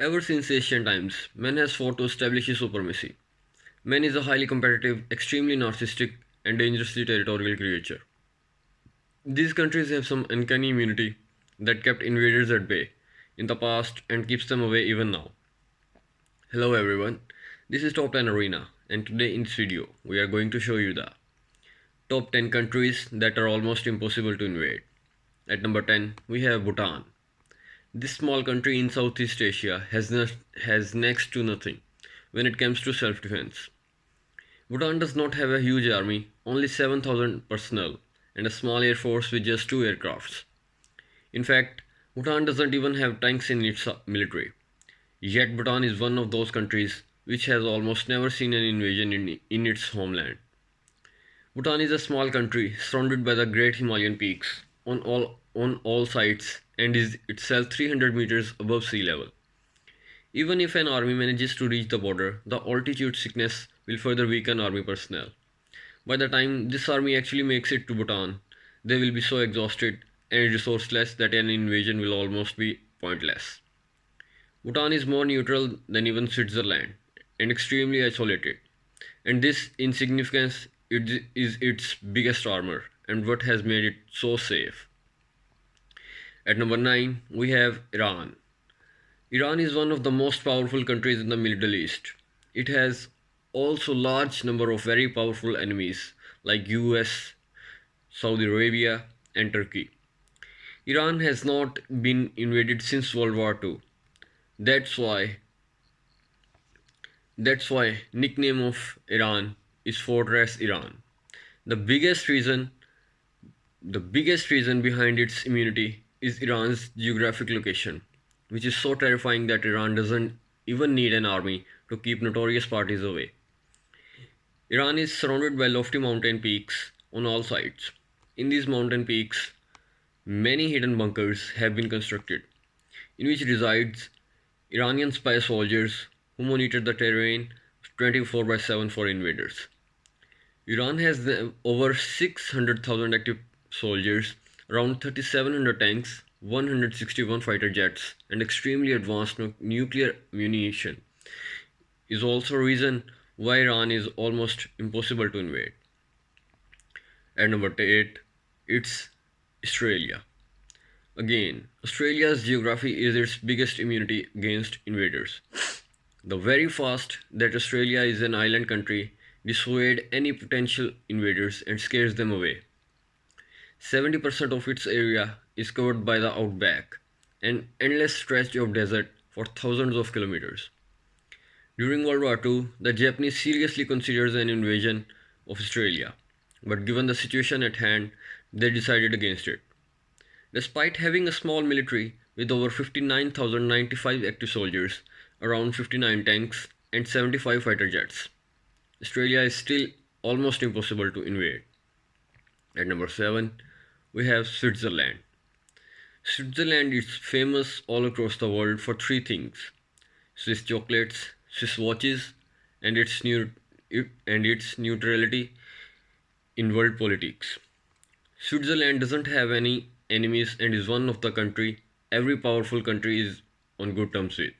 Ever since ancient times, man has fought to establish his supremacy. Man is a highly competitive, extremely narcissistic, and dangerously territorial creature. These countries have some uncanny immunity that kept invaders at bay in the past and keeps them away even now. Hello everyone, this is Top 10 Arena, and today in this video we are going to show you the top 10 countries that are almost impossible to invade. At number 10, we have Bhutan. This small country in Southeast Asia has next to nothing when it comes to self-defense. Bhutan does not have a huge army, only 7,000 personnel, and a small air force with just 2 aircrafts. In fact, Bhutan doesn't even have tanks in its military. Yet Bhutan is one of those countries which has almost never seen an invasion in its homeland. Bhutan is a small country surrounded by the great Himalayan peaks on all sides and is itself 300 meters above sea level. Even if an army manages to reach the border, the altitude sickness will further weaken army personnel. By the time this army actually makes it to Bhutan, they will be so exhausted and resourceless that an invasion will almost be pointless. Bhutan is more neutral than even Switzerland and extremely isolated, and this insignificance is its biggest armor and what has made it so safe. At number 9, we have Iran. Iran is one of the most powerful countries in the Middle East. It has also large number of very powerful enemies like US, Saudi Arabia and Turkey. Iran has not been invaded since World War II. That's why that's why nickname of Iran is Fortress Iran. The biggest reason the biggest reason behind its immunity is Iran's geographic location, which is so terrifying that Iran doesn't even need an army to keep notorious parties away. Iran is surrounded by lofty mountain peaks on all sides. In these mountain peaks, many hidden bunkers have been constructed, in which resides Iranian spy soldiers who monitor the terrain 24 by 7 for invaders. Iran has over 600,000 active soldiers, around 3,700 tanks, 161 fighter jets, and extremely advanced nuclear ammunition. Is also a reason why Iran is almost impossible to invade. At number 8, it's Australia. Again, Australia's geography is its biggest immunity against invaders. The very fast that Australia is an island country dissuade any potential invaders and scares them away. 70% of its area is covered by the outback, an endless stretch of desert for thousands of kilometers. During World War II, the Japanese seriously considered an invasion of Australia, but given the situation at hand, they decided against it. Despite having a small military with over 59,095 active soldiers, around 59 tanks, and 75 fighter jets, Australia is still almost impossible to invade. At number 7, we have Switzerland. Switzerland is famous all across the world for three things: Swiss chocolates, Swiss watches, and its neutrality in world politics. Switzerland doesn't have any enemies and is one of the country every powerful country is on good terms with.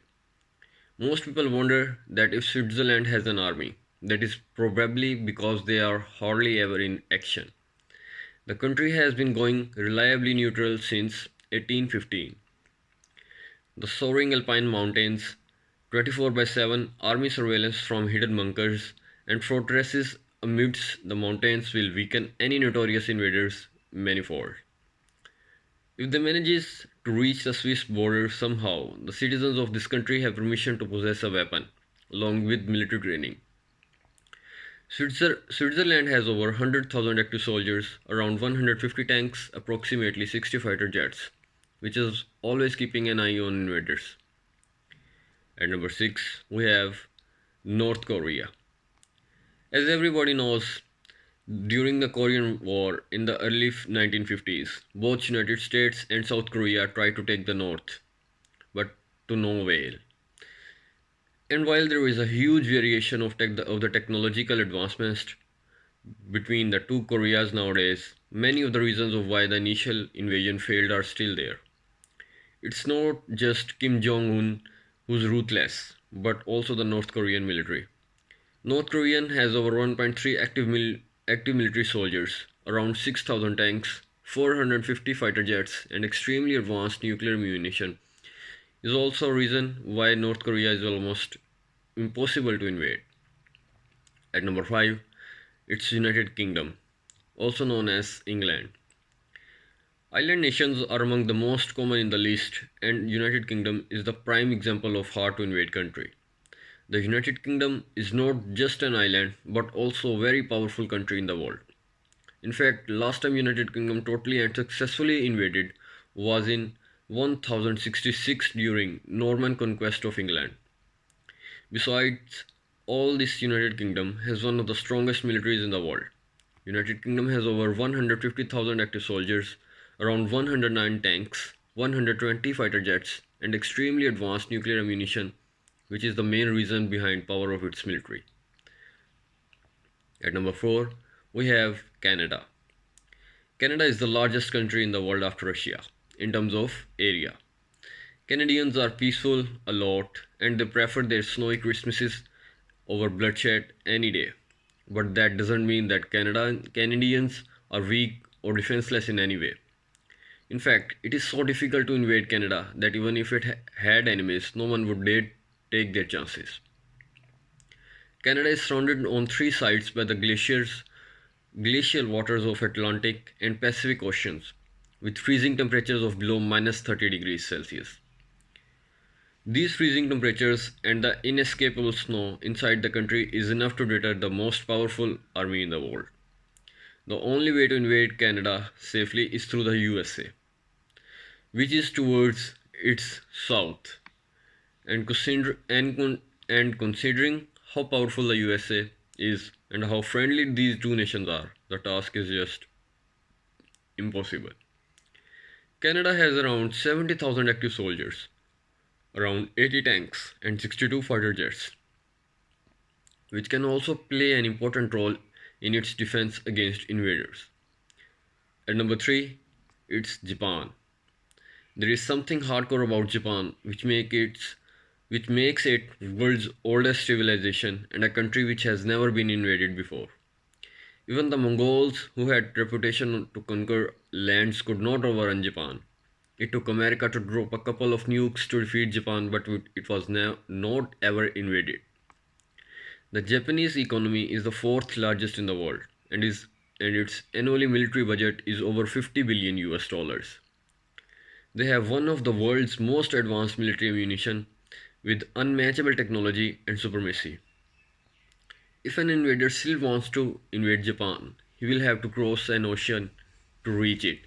Most people wonder that if Switzerland has an army, that is probably because they are hardly ever in action. The country has been going reliably neutral since 1815. The soaring alpine mountains, 24 by 7 army surveillance from hidden bunkers, and fortresses amidst the mountains will weaken any notorious invaders manifold. If they manages to reach the Swiss border somehow, the citizens of this country have permission to possess a weapon, along with military training. Switzerland has over 100,000 active soldiers, around 150 tanks, approximately 60 fighter jets, which is always keeping an eye on invaders. At number 6, we have North Korea. As everybody knows, during the Korean War in the early 1950s, both United States and South Korea tried to take the North, but to no avail. And while there is a huge variation of the technological advancements between the two Koreas nowadays, many of the reasons of why the initial invasion failed are still there. It's not just Kim Jong Un who's ruthless, but also the North Korean military. North Korean has over 1.3 active military soldiers, around 6,000 tanks, 450 fighter jets, and extremely advanced nuclear munition. Is also a reason why North Korea is almost impossible to invade. At number 5, it's United Kingdom, also known as England. Island nations are among the most common in the list, and United Kingdom is the prime example of hard to invade country. The United Kingdom is not just an island but also a very powerful country in the world. In fact, last time United Kingdom totally and successfully invaded was in 1066 during Norman conquest of England. Besides all this, United Kingdom has one of the strongest militaries in the world. United Kingdom has over 150,000 active soldiers, around 109 tanks, 120 fighter jets, and extremely advanced nuclear ammunition, which is the main reason behind power of its military. At number 4, we have Canada. Canada is the largest country in the world after Russia in terms of area. Canadians are peaceful a lot and they prefer their snowy Christmases over bloodshed any day. But that doesn't mean that Canadians are weak or defenseless in any way. In fact, it is so difficult to invade Canada that even if it had enemies, no one would dare take their chances. Canada is surrounded on three sides by the glacial waters of Atlantic and Pacific Oceans, with freezing temperatures of below minus 30 degrees Celsius. These freezing temperatures and the inescapable snow inside the country is enough to deter the most powerful army in the world. The only way to invade Canada safely is through the USA, which is towards its south. And considering how powerful the USA is and how friendly these two nations are, the task is just impossible. Canada has around 70,000 active soldiers, around 80 tanks, and 62 fighter jets, which can also play an important role in its defense against invaders. At number 3, it's Japan. There is something hardcore about Japan which makes it world's oldest civilization and a country which has never been invaded before. Even the Mongols, who had reputation to conquer lands, could not overrun Japan. It took America to drop a couple of nukes to defeat Japan, but it was not ever invaded. The Japanese economy is the fourth largest in the world, and its annual military budget is over 50 billion US dollars. They have one of the world's most advanced military ammunition with unmatchable technology and supremacy. If an invader still wants to invade Japan, he will have to cross an ocean to reach it,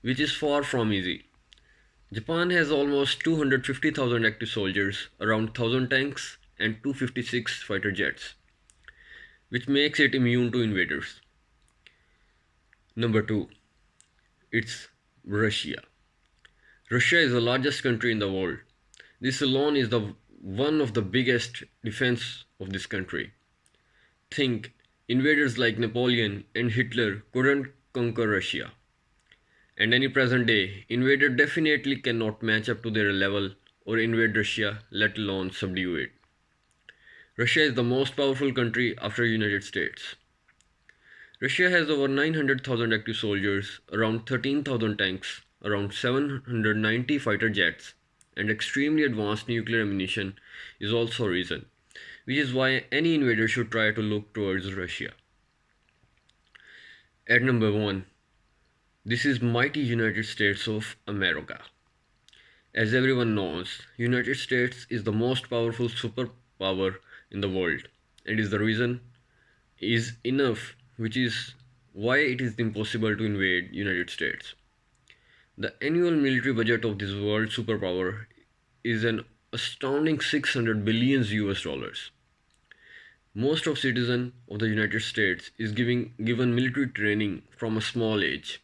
which is far from easy. Japan has almost 250,000 active soldiers, around 1,000 tanks, and 256 fighter jets, which makes it immune to invaders. Number 2, it's Russia. Russia is the largest country in the world. This alone is the one of the biggest defense of this country. Think invaders like Napoleon and Hitler couldn't conquer Russia. And any present day invader definitely cannot match up to their level or invade Russia, let alone subdue it. Russia is the most powerful country after United States. Russia has over 900,000 active soldiers, around 13,000 tanks, around 790 fighter jets, and extremely advanced nuclear ammunition is also a reason, which is why any invader should try to look towards Russia. At number 1, this is mighty United States of America. As everyone knows, United States is the most powerful superpower in the world and is the reason is enough which is why it is impossible to invade United States. The annual military budget of this world superpower is an astounding 600 billion US dollars. Most of citizens of the United States is given military training from a small age.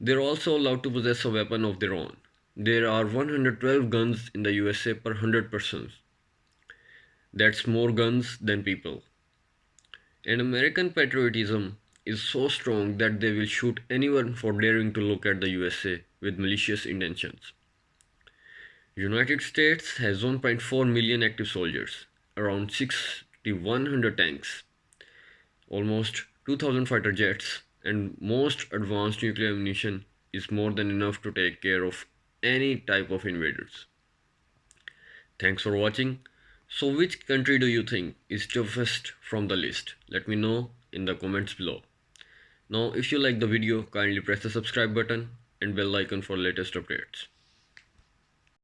They are also allowed to possess a weapon of their own. There are 112 guns in the USA per 100 persons. That's more guns than people. And American patriotism is so strong that they will shoot anyone for daring to look at the USA with malicious intentions. United States has 1.4 million active soldiers, around 6,100 tanks, almost 2,000 fighter jets, and most advanced nuclear ammunition is more than enough to take care of any type of invaders. Thanks for watching. So which country do you think is toughest from the list? Let me know in the comments below. Now if you like the video, kindly press the subscribe button and bell icon for latest updates.